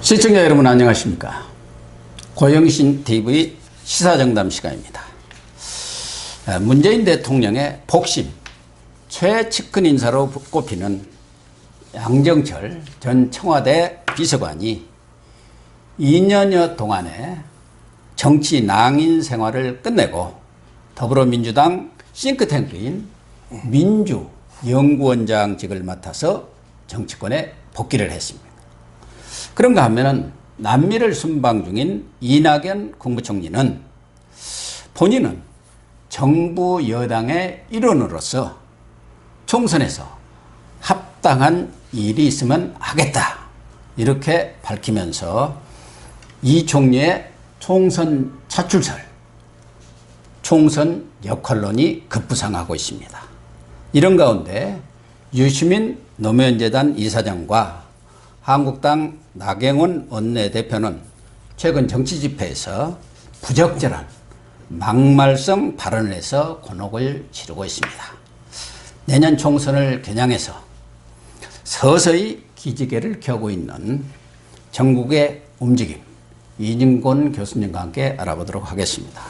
시청자 여러분 안녕하십니까. 고영신 TV 시사정담 시간입니다. 문재인 대통령의 복심 최측근 인사로 꼽히는 양정철 전 청와대 비서관이 2년여 동안의 정치 낭인 생활을 끝내고 더불어민주당 싱크탱크인 민주연구원장직을 맡아서 정치권에 복귀를 했습니다. 그런가 하면은 남미를 순방 중인 이낙연 국무총리는 본인은 정부 여당의 일원으로서 총선에서 합당한 일이 있으면 하겠다 이렇게 밝히면서 이 총리의 총선 차출설, 총선 역할론이 급부상하고 있습니다. 이런 가운데 유시민 노무현재단 이사장과 한국당 나경원 원내대표는 최근 정치 집회에서 부적절한 막말성 발언을 해서 곤혹을 치르고 있습니다. 내년 총선을 겨냥해서 서서히 기지개를 켜고 있는 전국의 움직임, 이진곤 교수님과 함께 알아보도록 하겠습니다.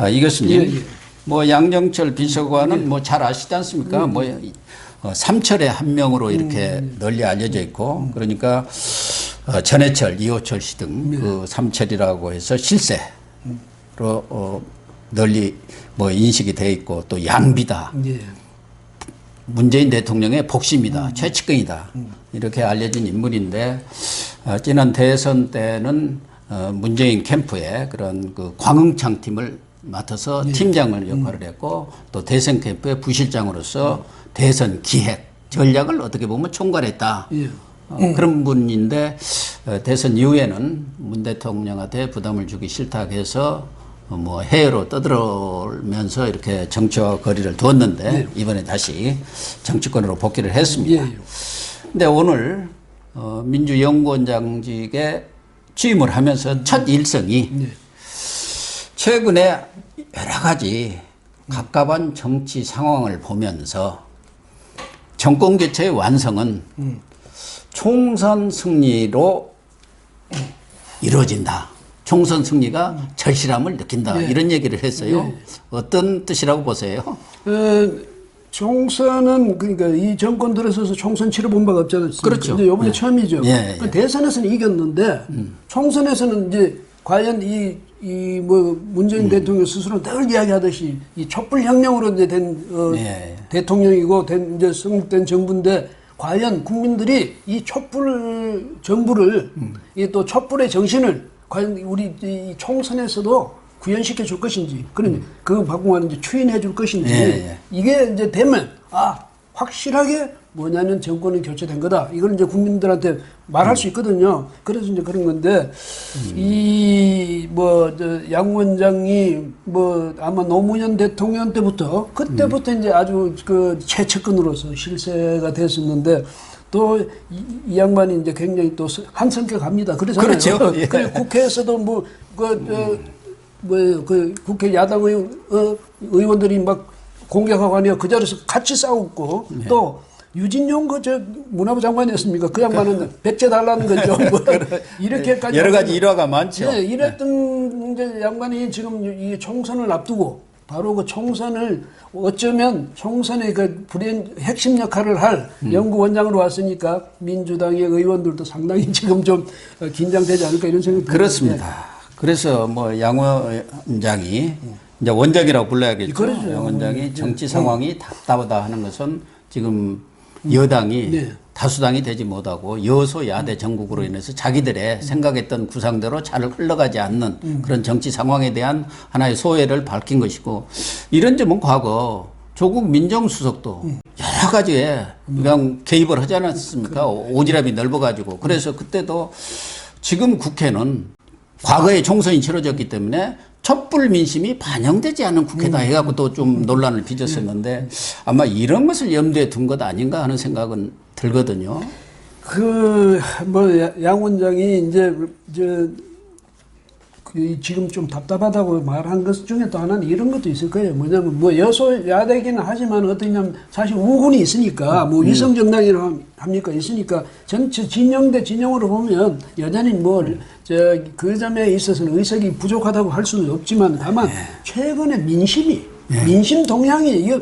이 교수님, 뭐 양정철 비서관은 뭐 잘 아시지 않습니까? 삼철의 한 명으로 이렇게 널리 알려져 있고, 그러니까 전해철, 이호철 씨 등 그 삼철이라고 해서 실세로 널리 뭐 인식이 돼 있고, 또 양비다, 문재인 대통령의 복심이다, 최측근이다 이렇게 알려진 인물인데, 지난 대선 때는 문재인 캠프의 그런 그 광흥창 팀을 맡아서 팀장을 역할을 했고, 또 대선 캠프의 부실장으로서 대선 기획 전략을 어떻게 보면 총괄했다. 그런 분인데, 대선 이후에는 문 대통령한테 부담을 주기 싫다 해서 뭐 해외로 떠들어면서 이렇게 정치와 거리를 두었는데, 이번에 다시 정치권으로 복귀를 했습니다. 근데 오늘 민주연구원장직에 취임을 하면서 첫 일성이 최근에 여러 가지 갑갑한 정치 상황을 보면서 정권 교체의 완성은 총선 승리로 이루어진다. 총선 승리가 절실함을 느낀다. 이런 얘기를 했어요. 어떤 뜻이라고 보세요? 총선은 그러니까 이 정권 들어서서 총선 치러본 바가 없지 않습니까? 그렇죠. 이제 이번에 처음이죠. 대선에서는 이겼는데 총선에서는 이제 과연 뭐 문재인 대통령 스스로 늘 이야기하듯이 이 촛불혁명으로 이제 된 대통령이고 이제 성립된 정부인데, 과연 국민들이 이 촛불 정부를 이 또 촛불의 정신을 과연 우리 이 총선에서도 구현시켜 줄 것인지, 그런 그 박봉환 이제 추인해 줄 것인지, 이게 이제 되면 확실하게 뭐냐면 정권은 교체된 거다. 이걸 이제 국민들한테 말할 수 있거든요. 그래서 이제 그런 건데, 양 원장이 아마 노무현 대통령 때부터, 그때부터 이제 아주 그 최측근으로서 실세가 됐었는데, 또 이 양반이 이제 굉장히 또 한성격합니다. 그렇잖아요. 그렇죠. 그래서 국회에서도 국회 야당 의원들이 막 공격하고 하니까 그 자리에서 같이 싸웠고, 또 유진용 문화부 장관이었습니까? 그 양반은 백제 달라는 거죠. 이렇게까지 여러 가지 일화가 많죠. 이랬던 이제 양반이 지금 이 총선을 앞두고 바로 그 총선을 어쩌면 총선의 그 핵심 역할을 할 연구원장으로 왔으니까 민주당의 의원들도 상당히 지금 좀 긴장되지 않을까 이런 생각이 듭니다. 그렇습니다. 그래서 뭐 양 원장이 이제 원장이라고 불러야겠죠. 그렇죠. 양 원장이 정치 상황이 답답하다 하는 것은 지금 여당이 다수당이 되지 못하고 여소야대 정국으로 인해서 자기들의 생각했던 구상대로 잘 흘러가지 않는 그런 정치 상황에 대한 하나의 소회를 밝힌 것이고, 이런 점은 과거 조국 민정수석도 여러 가지에 그냥 개입을 하지 않았습니까? 오지랖이 넓어가지고. 그래서 그때도 지금 국회는 과거에 총선이 치러졌기 때문에 촛불 민심이 반영되지 않은 국회다 해갖고 또 좀 논란을 빚었었는데, 아마 이런 것을 염두에 둔 것 아닌가 하는 생각은 들거든요. 양 원장이 이제 지금 좀 답답하다고 말한 것 중에 또 하나는 이런 것도 있을 거예요. 뭐냐면 뭐 여소야대기는 하지만 어떠냐면 사실 우군이 있으니까 뭐 위성정당이라고 합니까 있으니까 전체 진영 대 진영으로 보면 여전히 뭐 그 점에 있어서는 의석이 부족하다고 할 수는 없지만 다만 최근에 민심 동향이 이거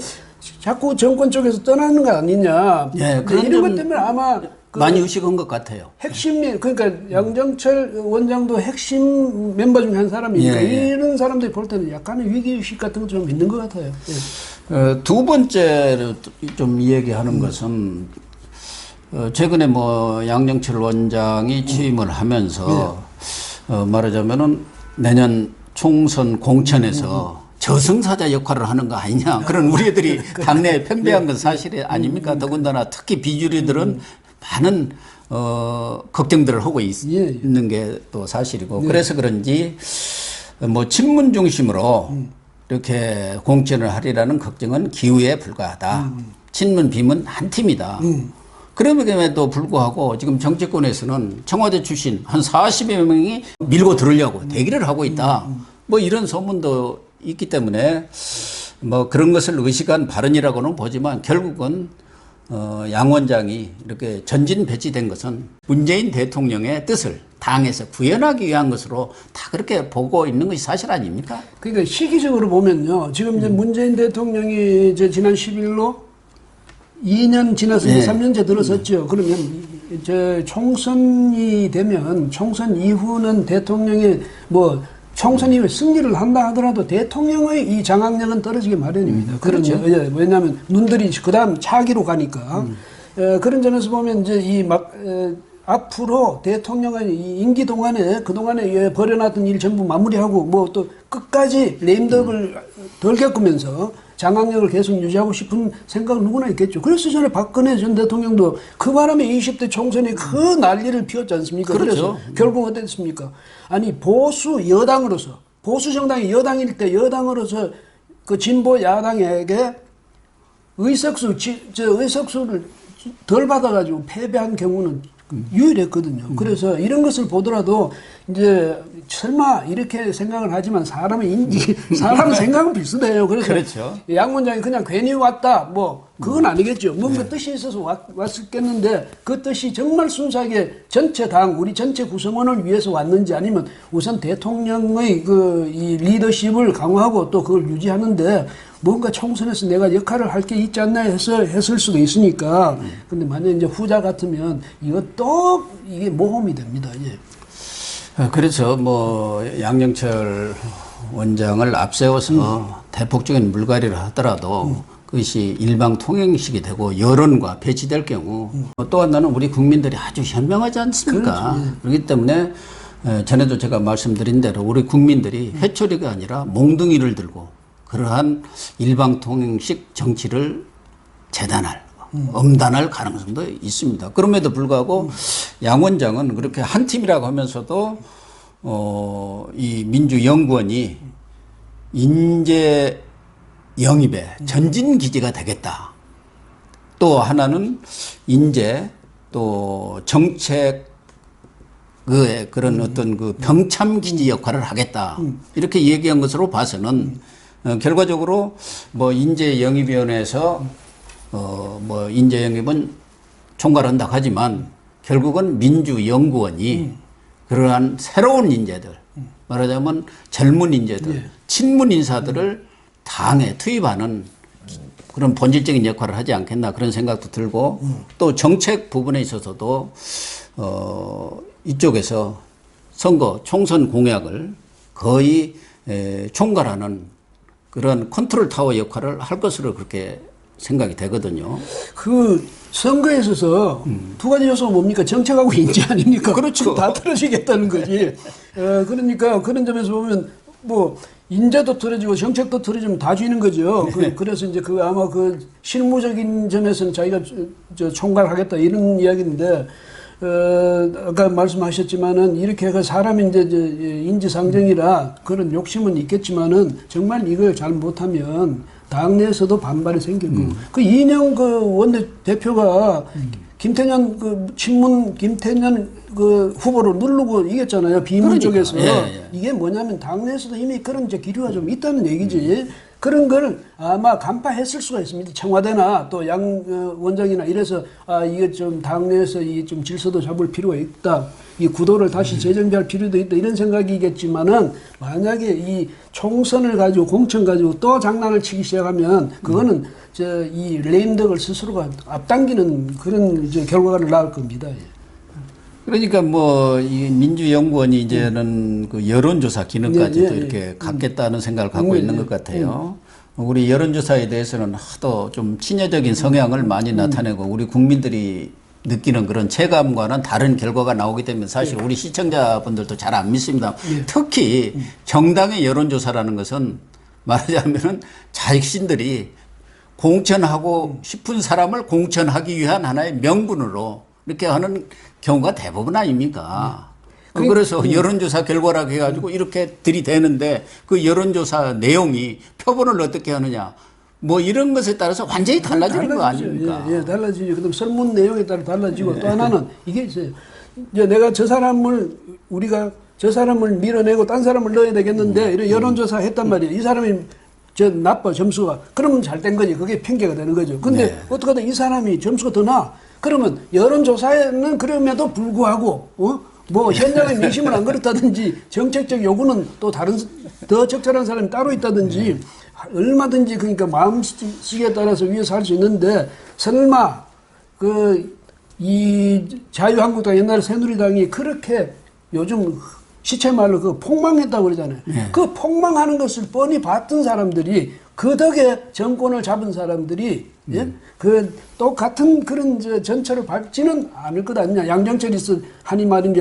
자꾸 정권 쪽에서 떠나는 거 아니냐. 이런 것 때문에 아마 많이 의식한 것 같아요. 핵심, 그러니까 양정철 원장도 핵심 멤버 중에 한 사람이니까 이런 사람들이 볼 때는 약간의 위기의식 같은 거 좀 있는 것 같아요. 두 번째로 좀 얘기하는 것은 최근에 뭐 양정철 원장이 취임을 하면서 말하자면은 내년 총선 공천에서 저승사자 역할을 하는 거 아니냐. 그런 우리들이 당내에 팽배한 건 사실 아닙니까? 더군다나 특히 비주류들은 많은 걱정들을 하고 있는 게 또 사실이고 그래서 그런지 뭐 친문 중심으로 이렇게 공천을 하리라는 걱정은 기우에 불과하다. 친문 비문 한 팀이다. 그럼에도 불구하고 지금 정치권에서는 청와대 출신 한 40여 명이 밀고 들으려고 대기를 하고 있다. 뭐 이런 소문도 있기 때문에 뭐 그런 것을 의식한 발언이라고는 보지만 결국은 양 원장이 이렇게 전진 배치된 것은 문재인 대통령의 뜻을 당에서 구현하기 위한 것으로 다 그렇게 보고 있는 것이 사실 아닙니까? 그러니까 시기적으로 보면요. 지금 이제 문재인 대통령이 이제 지난 10일로 2년 지나서 이제 3년째 들어섰죠. 그러면 이제 총선이 되면 총선 이후는 대통령이 뭐 총선 이후에 승리를 한다 하더라도 대통령의 이 장악력은 떨어지기 마련입니다. 그렇죠. 왜냐하면 눈들이 그 다음 차기로 가니까. 그런 점에서 보면 이제 앞으로 대통령의 이 임기 동안에 그동안에 벌여놨던 일 전부 마무리하고 뭐 또 끝까지 레임덕을 덜 겪으면서 장악력을 계속 유지하고 싶은 생각은 누구나 있겠죠. 그래서 전에 박근혜 전 대통령도 그 바람에 20대 총선에 그 난리를 피웠지 않습니까? 그렇죠. 그래서 결국 어땠습니까? 아니 보수 여당으로서 보수 정당이 여당일 때 여당으로서 그 진보 야당에게 의석수를 덜 받아가지고 패배한 경우는 유일했거든요. 그래서 이런 것을 보더라도 이제 설마 이렇게 생각을 하지만 사람은 생각은 비슷해요. 그래서 그렇죠. 양 원장이 그냥 괜히 왔다 뭐 그건 아니겠죠. 뭔가 뜻이 있어서 왔었겠는데 그 뜻이 정말 순수하게 전체 당 우리 전체 구성원을 위해서 왔는지 아니면 우선 대통령의 이 리더십을 강화하고 또 그걸 유지하는데 뭔가 총선에서 내가 역할을 할 게 있지 않나 해서 했을 수도 있으니까. 근데 만약 이제 후자 같으면 이게 모험이 됩니다. 그래서 뭐 양정철 원장을 앞세워서 대폭적인 물갈이를 하더라도 그것이 일방 통행식이 되고 여론과 배치될 경우 또 하나는 우리 국민들이 아주 현명하지 않습니까? 그렇죠. 그렇기 때문에 전에도 제가 말씀드린 대로 우리 국민들이 회초리가 아니라 몽둥이를 들고 그러한 일방통행식 정치를 엄단할 가능성도 있습니다. 그럼에도 불구하고 양 원장은 그렇게 한 팀이라고 하면서도 이 민주연구원이 인재 영입의 전진 기지가 되겠다. 또 하나는 인재 또 정책 의 그런 어떤 그 병참 기지 역할을 하겠다. 이렇게 얘기한 것으로 봐서는 결과적으로 뭐 인재영입위원회에서 뭐 인재영입은 총괄한다 하지만 결국은 민주연구원이 그러한 새로운 인재들, 말하자면 젊은 인재들, 친문 인사들을 당에 투입하는 그런 본질적인 역할을 하지 않겠나 그런 생각도 들고 또 정책 부분에 있어서도 이쪽에서 선거 총선 공약을 거의 총괄하는 그런 컨트롤 타워 역할을 할 것으로 그렇게 생각이 되거든요. 그 선거에 있어서 두 가지 요소가 뭡니까? 정책하고 인재 아닙니까? 그렇죠. 다 틀어지겠다는 거지. 그러니까 그런 점에서 보면 뭐 인재도 틀어지고 정책도 틀어지면 다 쥐는 거죠. 그래서 이제 아마 실무적인 점에서는 자기가 총괄하겠다 이런 이야기인데 아까 말씀하셨지만은 이렇게 사람이 이제 인지상정이라 그런 욕심은 있겠지만은 정말 이걸 잘 못하면 당내에서도 반발이 생기고 그 이인영 원내 대표가 김태년 친문 김태년 후보를 누르고 이겼잖아요. 비문 그러니까. 쪽에서. 예. 이게 뭐냐면 당내에서도 이미 그런 이제 기류가 좀 있다는 얘기지. 그런 걸 아마 간파했을 수가 있습니다. 청와대나 또 양 원장이나 이래서 이게 좀 당내에서 이 좀 질서도 잡을 필요가 있다. 이 구도를 다시 재정비할 필요도 있다. 이런 생각이겠지만은 만약에 이 총선을 가지고 공천 가지고 또 장난을 치기 시작하면 그거는 이 레임덕을 스스로가 앞당기는 그런 이제 결과가 나올 겁니다. 그러니까 뭐 이 민주연구원이 이제는 그 여론조사 기능까지도 이렇게 갖겠다는 생각을 갖고 있는 것 같아요. 우리 여론조사에 대해서는 하도 좀 친여적인 성향을 많이 나타내고 우리 국민들이 느끼는 그런 체감과는 다른 결과가 나오기 때문에 사실 우리 시청자분들도 잘 안 믿습니다. 특히 정당의 여론조사라는 것은 말하자면은 자신들이 공천하고 싶은 사람을 공천하기 위한 하나의 명분으로 이렇게 하는 경우가 대부분 아닙니까? 그래서 여론조사 결과라고 해가지고 이렇게 들이대는데 그 여론조사 내용이 표본을 어떻게 하느냐 뭐 이런 것에 따라서 완전히 달라지는 거 아닙니까? 예, 달라지죠. 그다음 설문 내용에 따라 달라지고 또 하나는 이게 있어요. 이제 내가 우리가 저 사람을 밀어내고 딴 사람을 넣어야 되겠는데 이런 여론조사 했단 말이에요. 이 사람이 나빠 점수가 그러면 잘 된 거지. 그게 핑계가 되는 거죠. 근데 어떻게든 이 사람이 점수가 더 나. 그러면 여론조사에는 그럼에도 불구하고 뭐 현장의 민심은 안 그렇다든지 정책적 요구는 또 다른 더 적절한 사람이 따로 있다든지 얼마든지 그러니까 마음씨에 따라서 위에서 할 수 있는데 설마 이 자유한국당 옛날에 새누리당이 그렇게 요즘 시체말로 폭망했다고 그러잖아요. 그 폭망하는 것을 뻔히 봤던 사람들이 그 덕에 정권을 잡은 사람들이 똑같은 그런 전철을 밟지는 않을 것 아니냐. 양정철이 있어 한이 말인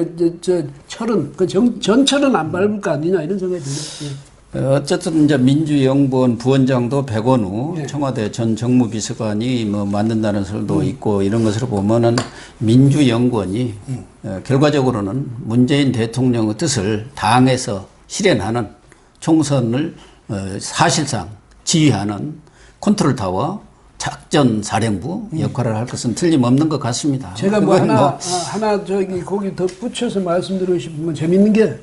철은 전철은 안 밟을 거 아니냐 이런 생각이 들어요. 어쨌든 이제 민주연구원 부원장도 백원우 청와대 전 정무비서관이 뭐 만든다는 설도 있고 이런 것으로 보면은 민주연구원이 결과적으로는 문재인 대통령의 뜻을 당에서 실현하는 총선을 사실상 지휘하는 컨트롤타워 작전사령부 역할을 할 것은 틀림없는 것 같습니다. 제가 하나 거기 덧붙여서 말씀드리고 싶은 건 재밌는 게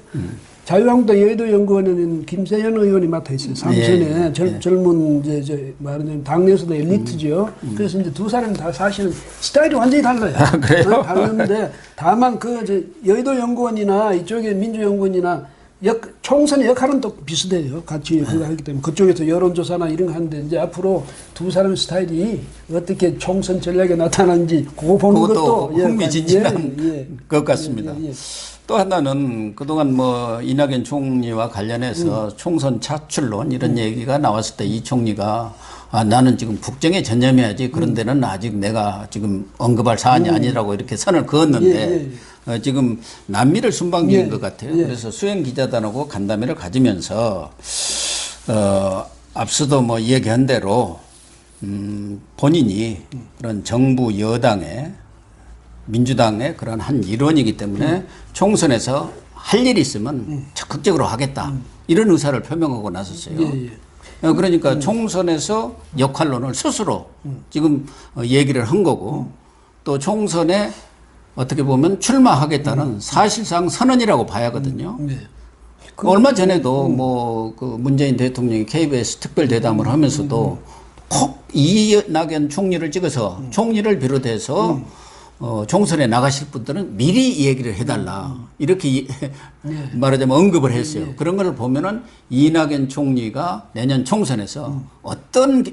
자유한국당 여의도연구원에는 김세현 의원이 맡아 있어요. 삼선에 젊은 말하자면 당내에서도 엘리트죠. 그래서 이제 두 사람이 다 사실은 스타일이 완전히 달라요. 그래요? 다른데 다만 여의도연구원이나 이쪽에 민주연구원이나 총선의 역할은 또 비슷해요. 같이 그거 하기 때문에 그쪽에서 여론조사나 이런 거 하는데 이제 앞으로 두 사람 스타일이 어떻게 총선 전략에 나타나는지 그거 보는 것도 흥미진진한 것 같습니다. 또 하나는 그동안 뭐 이낙연 총리와 관련해서 총선 차출론 이런 얘기가 나왔을 때 이 총리가 나는 지금 국정에 전념해야지 그런 데는 아직 내가 지금 언급할 사안이 아니라고 이렇게 선을 그었는데 지금 남미를 순방중인 것 같아요. 그래서 수행기자단하고 간담회를 가지면서 앞서도 뭐 얘기한 대로 본인이 그런 정부 여당의 민주당의 그런 한 일원이기 때문에 총선에서 할 일이 있으면 적극적으로 하겠다. 이런 의사를 표명하고 나섰어요. 그러니까 총선에서 역할론을 스스로 지금 얘기를 한 거고 또 총선에 어떻게 보면 출마하겠다는 사실상 선언이라고 봐야 하거든요. 얼마 전에도 뭐 문재인 대통령이 KBS 특별대담을 하면서도 꼭 이낙연 총리를 찍어서 총리를 비롯해서 총선에 나가실 분들은 미리 이 얘기를 해달라. 이렇게 말하자면 언급을 했어요. 그런 걸 보면은 이낙연 총리가 내년 총선에서 어떤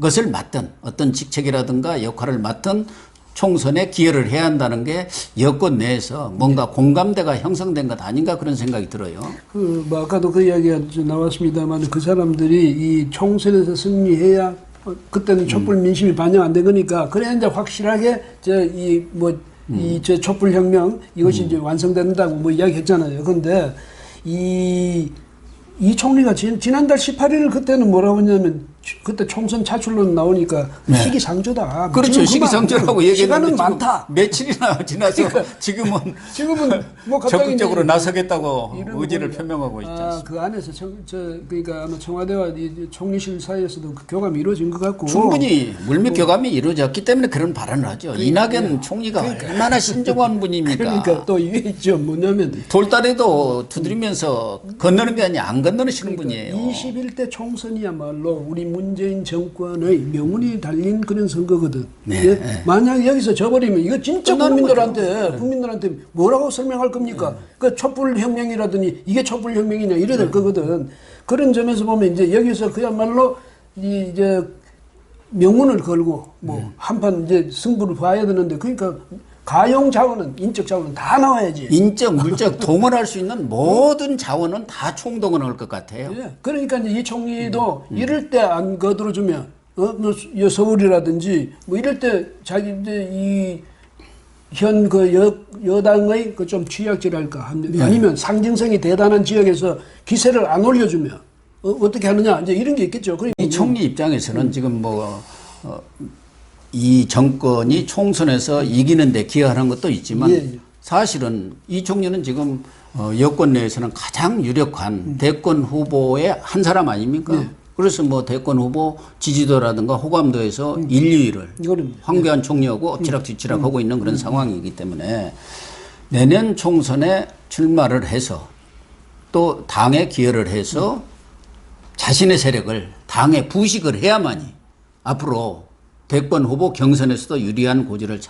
것을 맡든 어떤 직책이라든가 역할을 맡든 총선에 기여를 해야 한다는 게 여권 내에서 뭔가 공감대가 형성된 것 아닌가 그런 생각이 들어요. 뭐 아까도 그 이야기가 나왔습니다만 그 사람들이 이 총선에서 승리해야 그때는 촛불 민심이 반영 안 된 거니까 그래야 이제 확실하게 촛불 혁명 이것이 이제 완성된다고 뭐 이야기했잖아요. 그런데 이 총리가 지난달 18일 그때는 뭐라고 했냐면 그때 총선 차출론 나오니까 네. 시기상조다. 그렇죠. 시기상조라고 얘기했는데 시간은 많다. 며칠이나 지나서 지금은 뭐 갑자기 적극적으로 나서겠다고 이런 의지를 거 표명하고 있지 않습니까? 그 안에서 그러니까 아마 청와대와 이 총리실 사이에서도 그 교감이 이루어진 것 같고 충분히 물밑 교감이 이루어졌기 때문에 그런 발언을 하죠. 이낙연 총리가 얼마나 신중한 분입니까? 그러니까 또 이게 있죠. 뭐냐면 돌다리도 두드리면서 건너는 게 아니라 안 건너시는 분이에요. 21대 총선이야말로 우리 문재인 정권의 명운이 달린 그런 선거거든. 네. 예? 만약 여기서 져버리면 이거 진짜 국민들한테 뭐라고 설명할 겁니까? 그 촛불 혁명이라더니 이게 촛불 혁명이냐 이래 될 거거든. 그런 점에서 보면 이제 여기서 그야말로 이제 명운을 걸고 뭐 한판 이제 승부를 봐야 되는데 그러니까 가용 자원은 인적 자원은 다 나와야지. 인적, 물적 동원할 수 있는 모든 자원은 다 총동원할 것 같아요. 예. 그러니까 이제 이 총리도 이럴 때 안 거들어주면 뭐 서울이라든지 뭐 이럴 때 자기 이제 이 현 그 여당의 그 좀 취약질할까 아니면 상징성이 대단한 지역에서 기세를 안 올려주면 어떻게 하느냐 이제 이런 게 있겠죠. 이 총리 입장에서는 지금 이 정권이 총선에서 이기는데 기여하는 것도 있지만 사실은 이 총리는 지금 여권 내에서는 가장 유력한 대권 후보의 한 사람 아닙니까? 그래서 뭐 대권 후보 지지도라든가 호감도에서 1, 2위를 황교안 총리하고 엎치락뒤치락 하고 있는 그런 상황이기 때문에 내년 총선에 출마를 해서 또 당에 기여를 해서 자신의 세력을 당에 부식을 해야만이 앞으로 대권 후보 경선에서도 유리한 고지를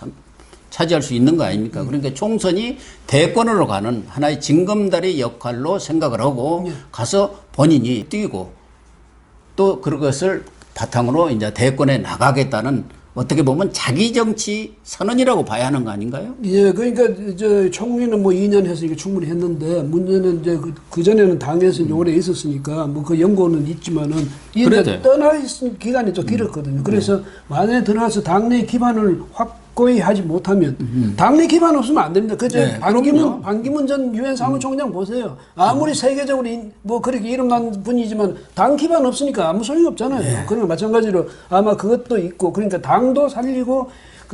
차지할 수 있는 거 아닙니까? 그러니까 총선이 대권으로 가는 하나의 징검다리 역할로 생각을 하고 가서 본인이 뛰고 또 그것을 바탕으로 이제 대권에 나가겠다는 어떻게 보면 자기 정치 선언이라고 봐야 하는 거 아닌가요? 예, 그러니까 저 총리는 뭐 2년 해서 이게 충분히 했는데 문제는 이제 그 전에는 당에서 이제 오래 있었으니까 뭐 그 연고는 있지만은 이제 떠나 있은 기간이 좀 길었거든요. 그래서 만약에 들어가서 당내 기반을 확고히 하지 못하면 당내 기반 없으면 안 됩니다. 그저 반기문 전 유엔 사무총장 보세요. 아무리 세계적으로 뭐 그렇게 이름난 분이지만 당 기반 없으니까 아무 소용이 없잖아요. 그런 마찬가지로 아마 그것도 있고 그러니까 당도 살리고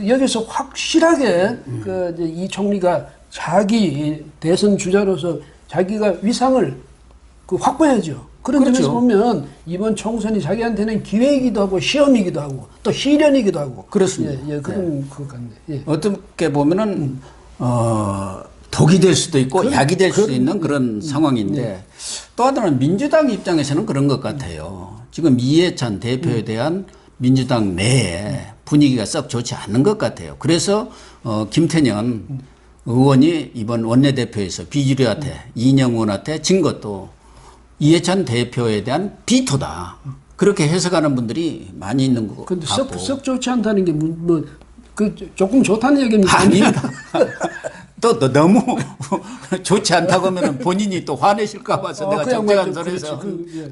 여기서 확실하게 그 이제 이 총리가 자기 대선 주자로서 자기가 위상을 그 확보해야죠. 그런 점에서 보면 이번 총선이 자기한테는 기회이기도 하고 시험이기도 하고 또 시련이기도 하고 그렇습니다. 예, 그런 것 같네요. 예. 어떻게 보면은 독이 될 수도 있고 약이 될 수도 있는 그런 상황인데 또 하나는 민주당 입장에서는 그런 것 같아요. 지금 이해찬 대표에 대한 민주당 내에 분위기가 썩 좋지 않은 것 같아요. 그래서 김태년 의원이 이번 원내대표에서 비주류한테 이인영 의원한테 진 것도 이해찬 대표에 대한 비토다. 그렇게 해석하는 분들이 많이 있는 것 근데 같고. 썩 좋지 않다는 게 그 조금 좋다는 얘기입니까? 아닙니다. 또 너무 좋지 않다고 하면 본인이 또 화내실까 봐서 내가 적절한 소리에서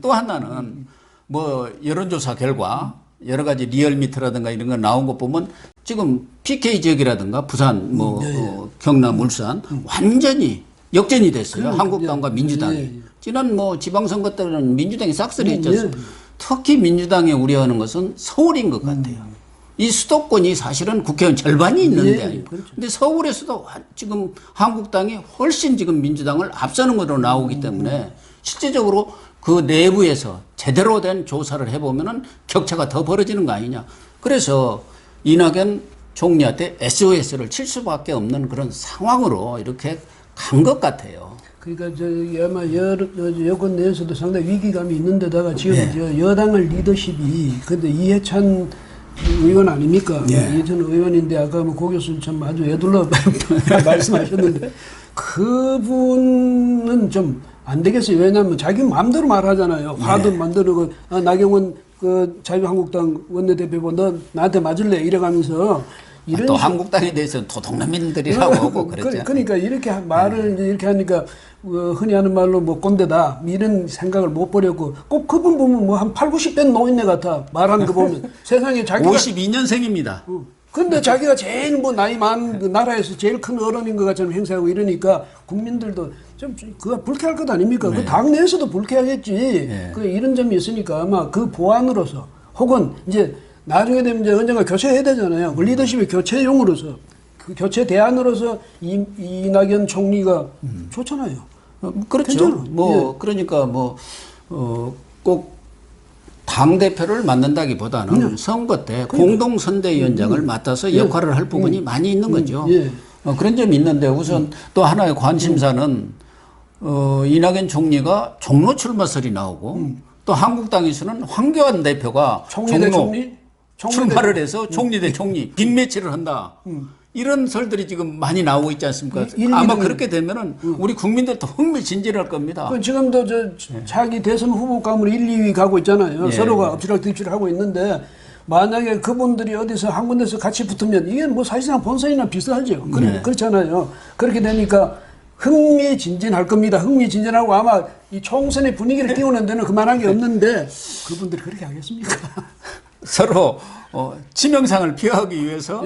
또 하나는 뭐 여론조사 결과 여러 가지 리얼미터라든가 이런 거 나온 거 보면 지금 PK 지역이라든가 부산 경남 울산 완전히 역전이 됐어요. 한국당과 민주당이. 지난 뭐 지방선거 때는 민주당이 싹쓸이 했죠. 특히 민주당이 우려하는 것은 서울인 것 같아요. 이 수도권이 사실은 국회의원 절반이 있는데 근데 서울에서도 지금 한국당이 훨씬 지금 민주당을 앞서는 것으로 나오기 때문에 실제적으로 그 내부에서 제대로 된 조사를 해보면은 격차가 더 벌어지는 거 아니냐. 그래서 이낙연 총리한테 SOS를 칠 수밖에 없는 그런 상황으로 이렇게 간 것 같아요. 그러니까 아마 여권 내에서도 상당히 위기감이 있는데다가 지금 여당의 리더십이 근데 이해찬 의원 아닙니까? 이해찬 의원인데 아까 뭐 고 교수님 참 아주 애둘러 말씀하셨는데 그분은 좀 안 되겠어요. 왜냐하면 자기 마음대로 말하잖아요. 화도 만들고 나경원 그 자유한국당 원내대표 너 나한테 맞을래 이래가면서 이런 또 한국당에 대해서는 도둑놈들이라고 하고 그랬죠. 그러니까 이렇게 말을 이렇게 하니까 흔히 하는 말로 뭐 꼰대다 이런 생각을 못 버렸고 꼭 그분 보면 뭐 한 8, 90대 노인네 같아 말하는 거 보면 세상에 자기가 52년생입니다. 근데 자기가 제일 뭐 나이 많은 그 나라에서 제일 큰 어른인 것 같처럼 행세하고 이러니까 국민들도 좀 그거 불쾌할 것 아닙니까? 그 당내에서도 불쾌하겠지. 그 이런 점이 있으니까 아마 그 보완으로서 혹은 이제 나중에 되면 이제 언젠가 교체해야 되잖아요. 그 리더십의 교체용으로서, 그 교체 대안으로서 이낙연 총리가 좋잖아요. 그렇죠. 괜찮아. 뭐, 그러니까 뭐, 꼭 당대표를 맡는다기보다는 선거 때 공동선대위원장을 맡아서 역할을 할 부분이 많이 있는 거죠. 그런 점이 있는데 우선 또 하나의 관심사는 이낙연 총리가 종로 출마설이 나오고 또 한국당에서는 황교안 대표가 총리 대 총리? 출마를 해서 총리 대 총리 빅매치를 한다. 이런 설들이 지금 많이 나오고 있지 않습니까? 아마 그렇게 되면은 우리 국민들도 흥미진진할 겁니다. 지금도 자기 대선 후보감으로 1, 2위 가고 있잖아요. 서로가 엎치락뒤치락 하고 있는데 만약에 그분들이 어디서 한 군데서 같이 붙으면 이게 뭐 사실상 본선이나 비슷하죠. 그렇잖아요. 그렇게 되니까 흥미진진할 겁니다. 흥미진진하고 아마 이 총선의 분위기를 띄우는 데는 그만한 게 없는데 그분들이 그렇게 하겠습니까? 서로 치명상을 피하기 위해서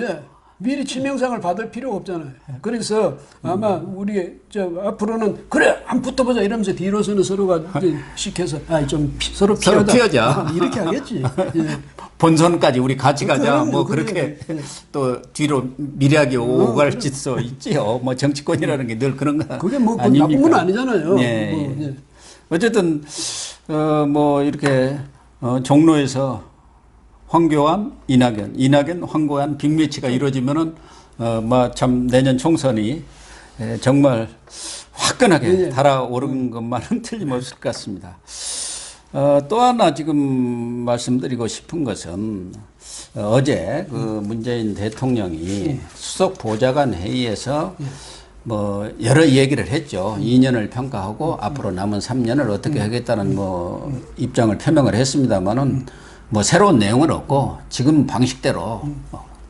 미리 치명상을 받을 필요가 없잖아요. 그래서 아마 우리 앞으로는 그래 한 붙어보자 이러면서 뒤로서는 서로가 이제 시켜서 좀 서로 피하자. 이렇게 하겠지. 본선까지 우리 같이 가자. 그럼요, 뭐 그렇게 또 뒤로 미래하게 오갈 짓도 있지요. 뭐 정치권이라는 게 늘 그런 거 그게 뭐 아닙니까? 나쁜 건 아니잖아요. 어쨌든 뭐 이렇게 종로에서 황교안, 이낙연, 황교안 빅매치가 이루어지면은 뭐 참 내년 총선이 정말 화끈하게 달아오른 것만은 틀림없을 것 같습니다. 또 하나 지금 말씀드리고 싶은 것은 어제 그 문재인 대통령이 수석 보좌관 회의에서 뭐 여러 얘기를 했죠. 2년을 평가하고 앞으로 남은 3년을 어떻게 하겠다는 뭐 입장을 표명을 했습니다만은 뭐 새로운 내용은 없고 지금 방식대로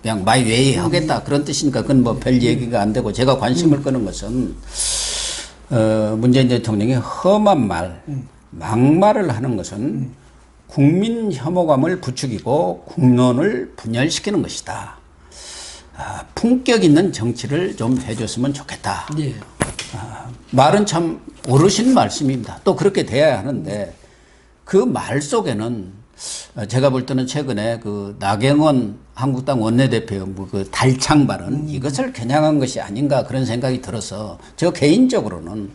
그냥 마이웨이 하겠다 그런 뜻이니까 그건 뭐 별 얘기가 안 되고 제가 관심을 끄는 것은 문재인 대통령이 험한 말, 막말을 하는 것은 국민 혐오감을 부추기고 국론을 분열시키는 것이다. 품격 있는 정치를 좀 해줬으면 좋겠다. 말은 참 옳으신 말씀입니다. 또 그렇게 돼야 하는데 그 말 속에는 제가 볼 때는 최근에 그 나경원 한국당 원내대표 그 달창 발언 이것을 겨냥한 것이 아닌가 그런 생각이 들어서 저 개인적으로는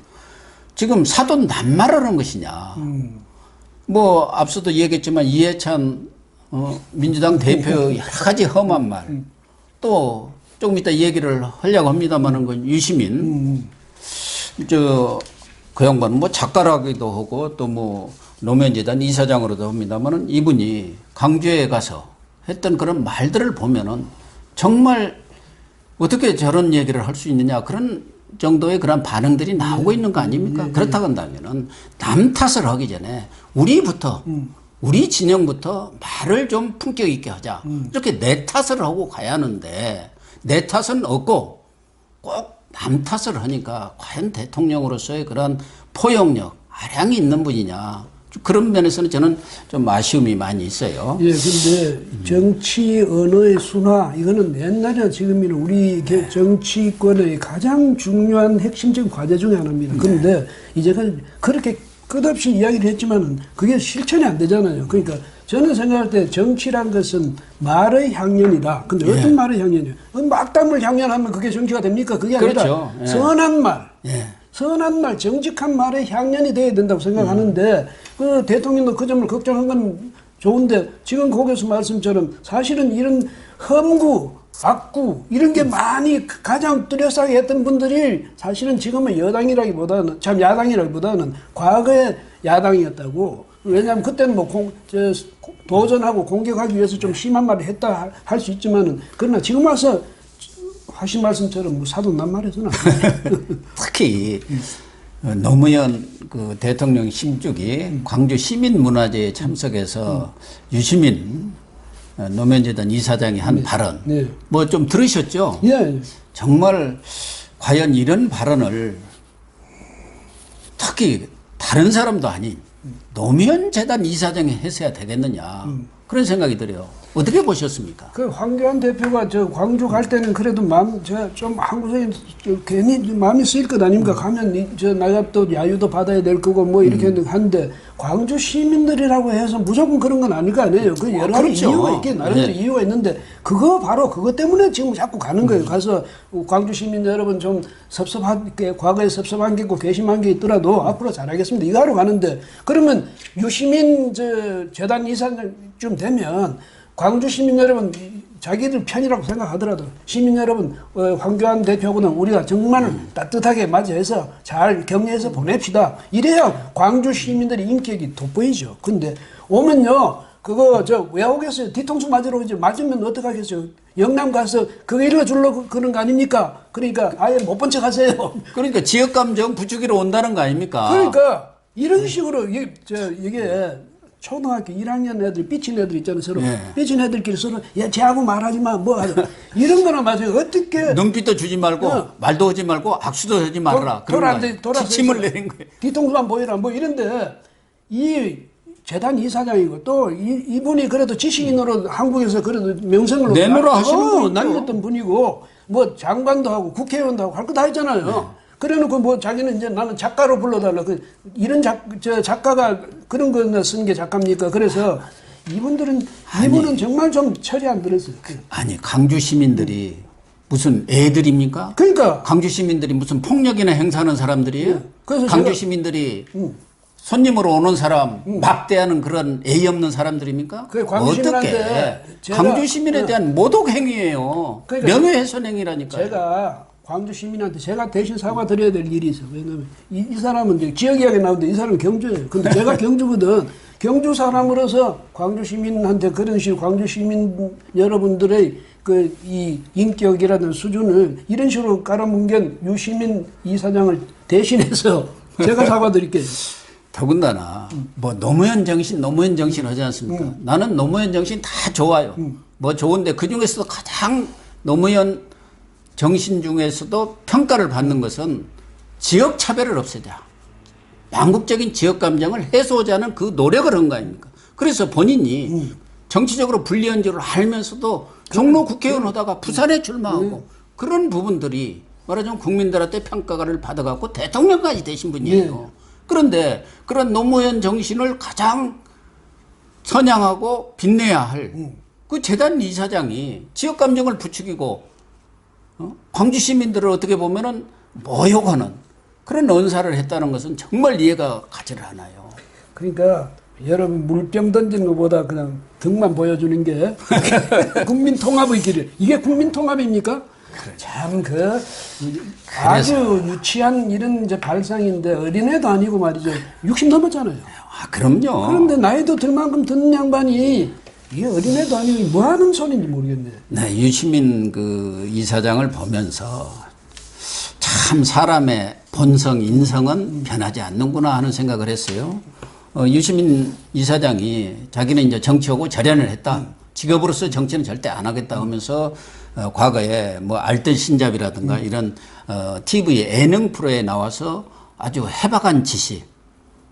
지금 사돈 낱말을 한 것이냐. 뭐 앞서도 얘기했지만 이해찬 민주당 대표 여러 가지 험한 말 또 조금 이따 얘기를 하려고 합니다만은 그 유시민 그 양반은 뭐 작가라기도 하고 또 뭐 노무현재단 이사장으로도 합니다만은 이분이 강주에 가서 했던 그런 말들을 보면은 정말 어떻게 저런 얘기를 할 수 있느냐 그런 정도의 그런 반응들이 나오고 있는 거 아닙니까? 그렇다고 한다면은 남 탓을 하기 전에 우리부터 우리 진영부터 말을 좀 품격 있게 하자. 이렇게 내 탓을 하고 가야 하는데 내 탓은 없고 꼭 남 탓을 하니까 과연 대통령으로서의 그런 포용력, 아량이 있는 분이냐. 그런 면에서는 저는 좀 아쉬움이 많이 있어요. 근데 정치 언어의 순화, 이거는 옛날이나 지금이나 우리 정치권의 가장 중요한 핵심적인 과제 중에 하나입니다. 그런데 이제 그렇게 끝없이 이야기를 했지만은 그게 실천이 안 되잖아요. 그러니까 저는 생각할 때 정치란 것은 말의 향연이다. 근데 어떤 말의 향연이에요? 막담을 향연하면 그게 정치가 됩니까? 그게 아니라 선한 말. 선한 말, 정직한 말의 향연이 돼야 된다고 생각하는데 그 대통령도 그 점을 걱정한 건 좋은데 지금 거기서 말씀처럼 사실은 이런 험구, 악구 이런 게 많이 가장 뚜렷하게 했던 분들이 사실은 지금은 여당이라기보다는 참 야당이라기보다는 과거에 야당이었다고. 왜냐하면 그때는 뭐 도전하고 공격하기 위해서 좀 심한 말을 했다 할 수 있지만은 그러나 지금 와서 하신 말씀처럼 뭐 사돈 낱말에서는 특히 노무현 그 대통령 심축이 광주 시민문화제에 참석해서 유시민 노무현재단 이사장이 한 발언 뭐 좀 들으셨죠? 정말 과연 이런 발언을 특히 다른 사람도 아닌 노무현재단 이사장이 했어야 되겠느냐 그런 생각이 들어요. 어떻게 보셨습니까? 그 황교안 대표가 저 광주 갈 때는 그래도 제가 좀 한국에 괜히 마음이 쓰일 것 아닙니까? 가면 저 내가 또 야유도 받아야 될 거고 뭐 이렇게 하는데 광주 시민들이라고 해서 무조건 그런 건 아닐 거 아니에요. 그 여러 가지 그렇죠. 이유가 있긴 나름대로 네. 이유가 있는데 바로 그것 때문에 지금 자꾸 가는 거예요. 가서 광주 시민 여러분 좀 섭섭한 게 과거에 섭섭한 게 있고 괘씸한 게 있더라도 앞으로 잘하겠습니다. 이거 하러 가는데 그러면 유시민 재단 이사쯤 되면 광주 시민 여러분 자기들 편이라고 생각하더라도 시민 여러분 황교안 대표하고는 우리가 정말 따뜻하게 맞이해서 잘 격려해서 보냅시다. 이래야 광주 시민들의 인격이 돋보이죠. 근데 오면요 그거 왜 오겠어요? 뒤통수 맞으러 오지. 맞으면 어떡하겠어요? 영남 가서 그거 일러주려고 그런 거 아닙니까? 그러니까 아예 못 본 척 하세요. 그러니까 지역감정 부추기러 온다는 거 아닙니까? 그러니까 이런 식으로 이게 초등학교 1학년 애들 삐친 애들 있잖아요. 서로 삐친 애들끼리 서로 야 쟤하고 말하지 마 뭐 하자 이런 거나 맞아요. 어떻게 눈빛도 주지 말고 말도 하지 말고 악수도 하지 말라. 돌아서 지침을 내린 거예요. 뒤통수만 보이라 뭐 이런데 이 재단 이사장이고 또 이분이 그래도 지식인으로 한국에서 그래도 명성을 내노라 하시는 분이죠. 날렸던 분이고 뭐 장관도 하고 국회의원도 하고 할 거 다 했잖아요. 그래놓고 뭐 자기는 이제 나는 작가로 불러달라. 이런 작가가 그런 거 쓴 게 작가입니까? 그래서 이분은 정말 좀 철이 안 들었어요. 아니 강주 시민들이 무슨 애들입니까? 그러니까 강주 시민들이 무슨 폭력이나 행사하는 사람들이에요? 그래서 강주 시민들이 손님으로 오는 사람 막대하는 그런 예의 없는 사람들입니까? 어떻게 강주 시민에 대한 모독 행위예요. 그러니까 명예훼손 행위라니까요. 제가 광주 시민한테 제가 대신 사과드려야 될 일이 있어요. 왜냐면 이 사람은 이제 지역 이야기 나오는데 이 사람은 경주예요. 근데 제가 경주거든. 경주 사람으로서 광주 시민한테 그런 식으로 광주 시민 여러분들의 이 인격이라는 수준을 이런 식으로 깔아뭉갠 유시민 이사장을 대신해서 제가 사과드릴게요. 더군다나 뭐 노무현 정신 하지 않습니까? 나는 노무현 정신 다 좋아요. 뭐 좋은데 그 중에서도 가장 노무현 정신 중에서도 평가를 받는 것은 지역 차별을 없애자. 양국적인 지역 감정을 해소하자는 그 노력을 한 거 아닙니까? 그래서 본인이 정치적으로 불리한 줄을 알면서도 종로 국회의원 하다가 부산에 출마하고 그런 부분들이 말하자면 국민들한테 평가를 받아갖고 대통령까지 되신 분이에요. 그런데 그런 노무현 정신을 가장 선양하고 빛내야 할 그 재단 이사장이 지역 감정을 부추기고 광주 시민들을 어떻게 보면은 모욕하는 그런 언사를 했다는 것은 정말 이해가 가지를 않아요. 그러니까 여러분 물병 던지는 것보다 그냥 등만 보여주는 게 국민 통합의 길. 이게 국민 통합입니까? 참 아주 유치한 이런 이제 발상인데 어린애도 아니고 말이죠. 60 넘었잖아요. 아, 그럼요. 그런데 나이도 들 만큼 듣는 양반이 이게 어린애도 아니고 뭐 하는 소리인지 모르겠네. 네, 유시민 이사장을 보면서 참 사람의 본성, 인성은 변하지 않는구나 하는 생각을 했어요. 유시민 이사장이 자기는 이제 정치하고 절연을 했다. 직업으로서 정치는 절대 안 하겠다 하면서 과거에 뭐 알뜰 신잡이라든가 이런 TV 예능 프로에 나와서 아주 해박한 지식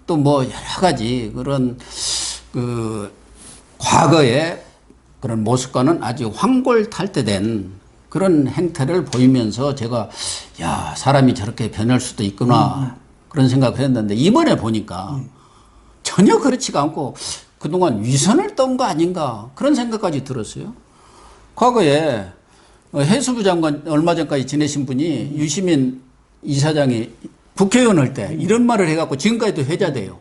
또 뭐 여러 가지 그런 과거의 그런 모습과는 아주 황골탈퇴된 그런 행태를 보이면서 제가 야 사람이 저렇게 변할 수도 있구나 그런 생각을 했는데 이번에 보니까 전혀 그렇지가 않고 그동안 위선을 떤 거 아닌가 그런 생각까지 들었어요. 과거에 해수부 장관 얼마 전까지 지내신 분이 유시민 이사장이 국회의원 할 때 이런 말을 해갖고 지금까지도 회자돼요.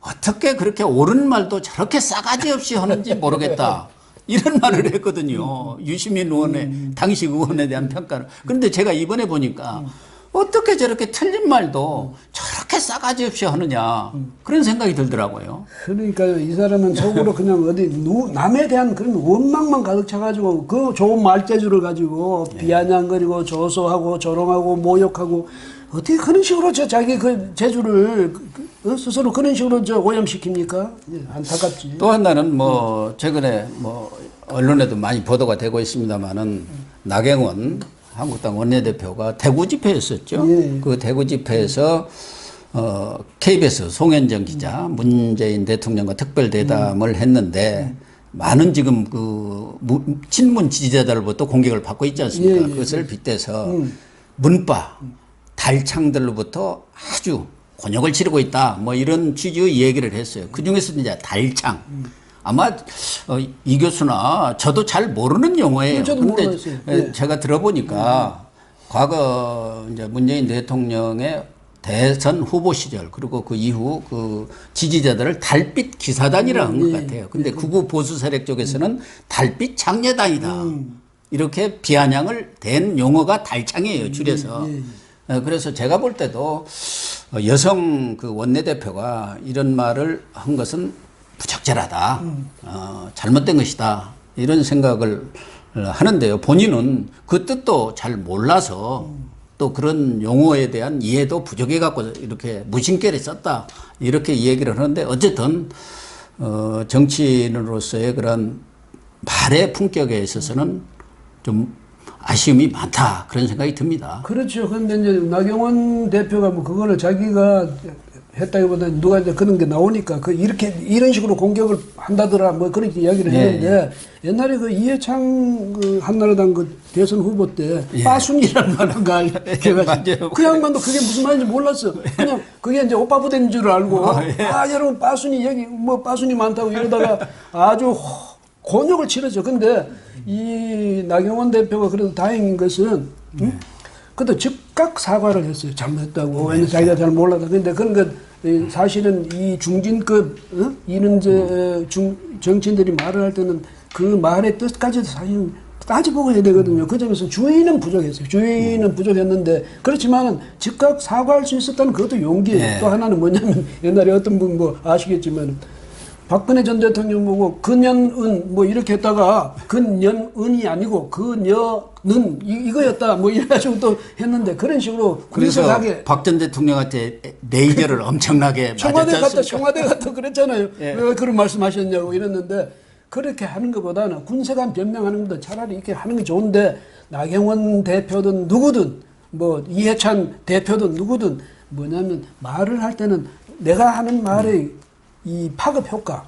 어떻게 그렇게 옳은 말도 저렇게 싸가지 없이 하는지 모르겠다. 이런 말을 했거든요. 유시민 의원의 당시 의원에 대한 평가를. 그런데 제가 이번에 보니까 어떻게 저렇게 틀린 말도 저렇게 싸가지 없이 하느냐 그런 생각이 들더라고요. 그러니까요. 이 사람은 속으로 그냥 어디 남에 대한 그런 원망만 가득 차가지고 그 좋은 말재주를 가지고 비아냥거리고 조소하고 조롱하고 모욕하고 어떻게 그런 식으로 자기 그 재주를 스스로 그런 식으로 오염시킵니까? 안타깝지. 또 하나는 뭐 최근에 뭐 언론에도 많이 보도가 되고 있습니다만은 나경원 한국당 원내대표가 대구 집회였었죠. 그 대구 집회에서 KBS 송현정 기자 문재인 대통령과 특별 대담을 했는데 많은 지금 친문 지지자들로부터 공격을 받고 있지 않습니까? 예, 예. 그것을 빗대서 문파, 달창들로부터 아주 곤욕을 치르고 있다. 뭐 이런 취지의 얘기를 했어요. 그 중에서 이제 달창. 아마 이 교수나 저도 잘 모르는 용어예요. 저도 근데 모르겠어요. 예. 제가 들어보니까 과거 이제 문재인 대통령의 대선 후보 시절 그리고 그 이후 그 지지자들을 달빛 기사단이라 한 것 같아요. 근데 극우 보수 세력 쪽에서는 달빛 장려단이다. 이렇게 비아냥을 댄 용어가 달창이에요. 줄여서. 그래서 제가 볼 때도 여성 그 원내대표가 이런 말을 한 것은 부적절하다. 잘못된 것이다. 이런 생각을 하는데요. 본인은 그 뜻도 잘 몰라서 또 그런 용어에 대한 이해도 부족해 갖고 이렇게 무심결에 썼다. 이렇게 얘기를 하는데 어쨌든 정치인으로서의 그런 말의 품격에 있어서는 좀 아쉬움이 많다. 그런 생각이 듭니다. 그렇죠. 그런데 이제 나경원 대표가 뭐 그거를 자기가 했다기보다 누가 이제 그런 게 나오니까 이런 식으로 공격을 한다더라 뭐 그렇게 이야기를 했는데 옛날에 그 이해창 그 한나라당 그 대선 후보 때 빠순이라는 말한 거 알고 그 양반도 그게 무슨 말인지 몰랐어. 그냥 그게 이제 오빠 부대인 줄 알고 여러분 빠순이 여기 뭐 빠순이 많다고 이러다가 아주 곤욕을 치르죠. 근데 이 나경원 대표가 그래도 다행인 것은 그래도 즉각 사과를 했어요. 잘못했다고. 왜냐면 자기가 잘 몰라서. 근데 그런 것 사실은 이 중진급 이런 정치인들이 말을 할 때는 그 말의 뜻까지도 사실 따져보고 해야 되거든요. 그 점에서 주의는 부족했어요. 주의는 부족했는데 그렇지만은 즉각 사과할 수 있었다는 그것도 용기예요. 또 하나는 뭐냐면 옛날에 어떤 분 뭐 아시겠지만 박근혜 전 대통령 보고 근연은 뭐 이렇게 했다가 근연은이 아니고 근여는 이거였다 뭐 이래가지고 또 했는데 그런 식으로 그래서 박 전 대통령한테 레이저를 엄청나게 맞았지 청와대 갔다 그랬잖아요. 왜 그런 말씀하셨냐고 이랬는데 그렇게 하는 것보다는 군색한 변명하는 것보다 차라리 이렇게 하는 게 좋은데 나경원 대표든 누구든 뭐 이해찬 대표든 누구든 뭐냐면 말을 할 때는 내가 하는 말의 이 파급 효과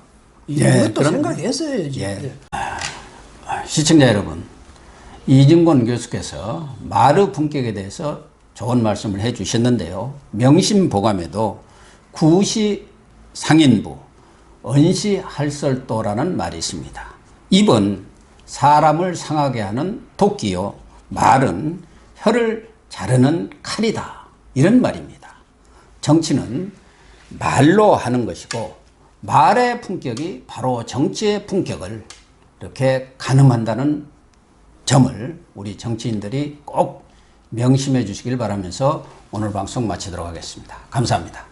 이것도 생각했어야지. 시청자 여러분, 이진권 교수께서 말의 품격에 대해서 좋은 말씀을 해주셨는데요. 명심보감에도 구시 상인부, 언시 할설도라는 말이 있습니다. 입은 사람을 상하게 하는 도끼요, 말은 혀를 자르는 칼이다. 이런 말입니다. 정치는 말로 하는 것이고 말의 품격이 바로 정치의 품격을 이렇게 가늠한다는 점을 우리 정치인들이 꼭 명심해 주시길 바라면서 오늘 방송 마치도록 하겠습니다. 감사합니다.